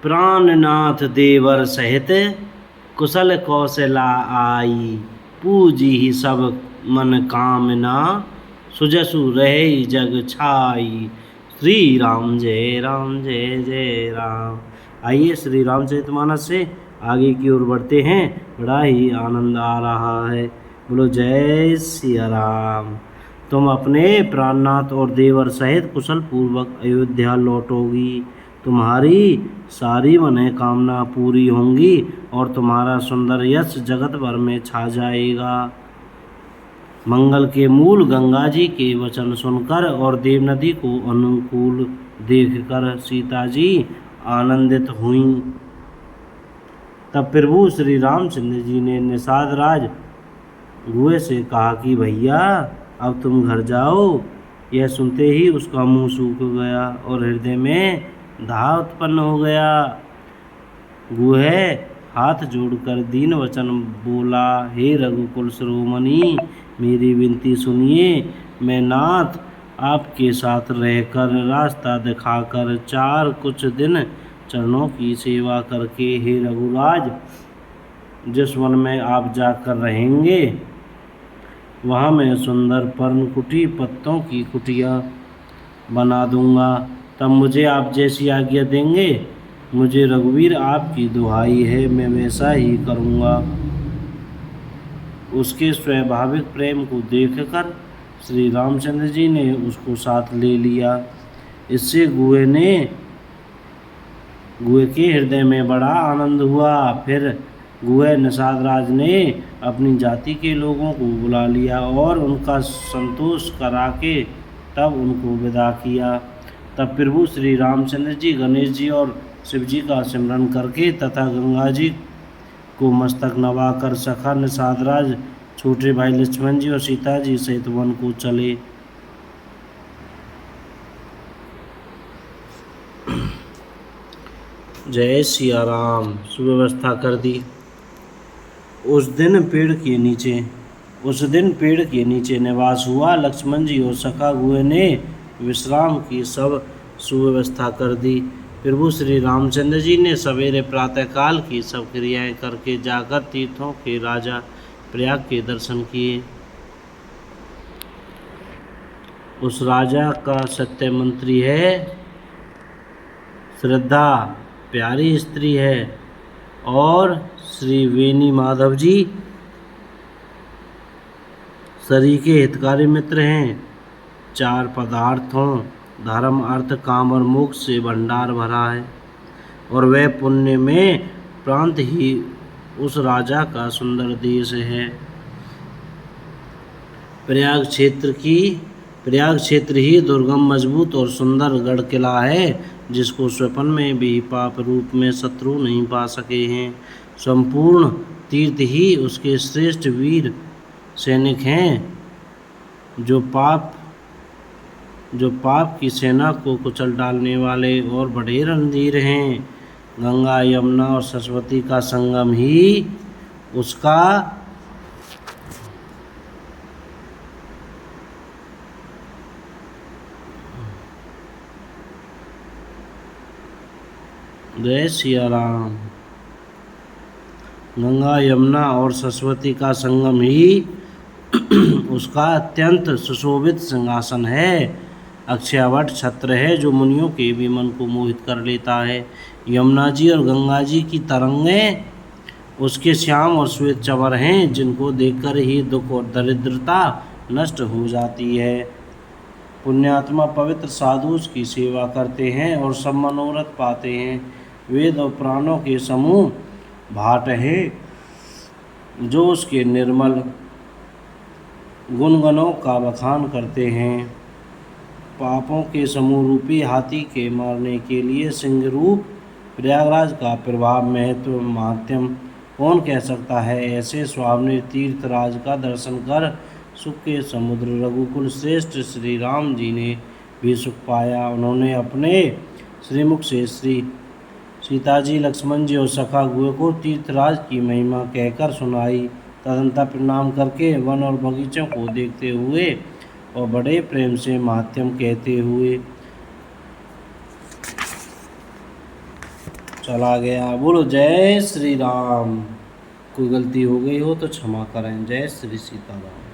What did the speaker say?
प्राणनाथ देवर सहित कुशल कौशला आई। पूजी ही सब मन कामना सुजसु रहे जग छाई। श्री राम जय राम जय जय राम। आइए श्री रामचरितमानस से आगे की ओर बढ़ते हैं। बड़ा ही आनंद आ रहा है। बोलो जय सिया राम। तुम अपने प्राणनाथ और देवर सहित कुशल पूर्वक अयोध्या लौटोगी। तुम्हारी सारी मनोकामना पूरी होंगी और तुम्हारा सुंदर यश जगत भर में छा जाएगा। मंगल के मूल गंगा जी के वचन सुनकर और देव नदी को अनुकूल देखकर सीता जी आनंदित हुईं। तब प्रभु श्री रामचंद्र जी ने निषाद राज गुहे से कहा कि भैया अब तुम घर जाओ। यह सुनते ही उसका मुंह सूख गया और हृदय में दाह उत्पन्न हो गया। गुहे हाथ जोड़कर दीन वचन बोला, हे रघुकुल शिरोमणि, मेरी विनती सुनिए। मैं नाथ आपके साथ रहकर रास्ता दिखाकर चार कुछ दिन चरणों की सेवा करके हे रघुराज जिस वन में आप जाकर रहेंगे वहाँ मैं सुंदर पर्णकुटी पत्तों की कुटिया बना दूंगा। तब मुझे आप जैसी आज्ञा देंगे। मुझे रघुवीर आपकी दुहाई है, मैं वैसा ही करूँगा। उसके स्वाभाविक प्रेम को देखकर श्री रामचंद्र जी ने उसको साथ ले लिया। इससे गुहे के हृदय में बड़ा आनंद हुआ। फिर गुहे निषाद राज ने अपनी जाति के लोगों को बुला लिया और उनका संतोष करा के तब उनको विदा किया। तब प्रभु श्री रामचंद्र जी गणेश जी और शिव जी का सिमरन करके तथा गंगा जी को मस्तक नवाकर सखा निषाद राज छोटे भाई लक्ष्मण जी और सीता जी सहित वन को चले। जय सिया राम। सुव्यवस्था कर दी। उस दिन पेड़ के नीचे निवास हुआ। लक्ष्मण जी और सखा गुहे ने विश्राम की सब सुव्यवस्था कर दी। प्रभु श्री रामचंद्र जी ने सवेरे प्रातःकाल की सब क्रियाएं करके जाकर तीर्थों के राजा प्रयाग के दर्शन किए। उस राजा का सत्य मंत्री है, श्रद्धा प्यारी स्त्री है और श्री वेणी माधव जी शरीर के हितकारी मित्र हैं। चार पदार्थों धर्म अर्थ काम और मोक्ष से भंडार भरा है और वह पुण्य में प्रांत ही उस राजा का सुंदर देश है। प्रयाग क्षेत्र ही दुर्गम मजबूत और सुंदर गढ़ किला है जिसको स्वप्न में भी पाप रूप में शत्रु नहीं पा सके हैं। संपूर्ण तीर्थ ही उसके श्रेष्ठ वीर सैनिक हैं जो पाप की सेना को कुचल डालने वाले और बड़े रणधीर हैं। गंगा यमुना और सरस्वती का संगम ही उसका जय सिया राम। गंगा यमुना और सरस्वती का संगम ही उसका अत्यंत सुशोभित सिंहासन है। अक्षयवट छत्र है जो मुनियों के भी मन को मोहित कर लेता है। यमुना जी और गंगा जी की तरंगें उसके श्याम और श्वेत चंवर हैं जिनको देखकर ही दुख और दरिद्रता नष्ट हो जाती है। पुण्यात्मा पवित्र साधु उसकी सेवा करते हैं और सब मनोरथ पाते हैं। वेद और प्राणों के समूह भाट है जो उसके निर्मल गुणगणों का बखान करते हैं। पापों के समूह रूपी हाथी के मारने के लिए सिंह रूप प्रयागराज का प्रभाव महत्व माध्यम कौन कह सकता है। ऐसे स्वामी तीर्थराज का दर्शन कर सुख के समुद्र रघुकुल श्रेष्ठ श्री राम जी ने भी सुख पाया। उन्होंने अपने श्रीमुख से श्री सीता जी लक्ष्मण जी और सखा गुहे को तीर्थराज की महिमा कहकर सुनाई। तदंतर प्रणाम करके वन और बगीचों को देखते हुए और बड़े प्रेम से महात्म कहते हुए चला गया। बोलो जय श्री राम। कोई गलती हो गई हो तो क्षमा करें। जय श्री सीताराम।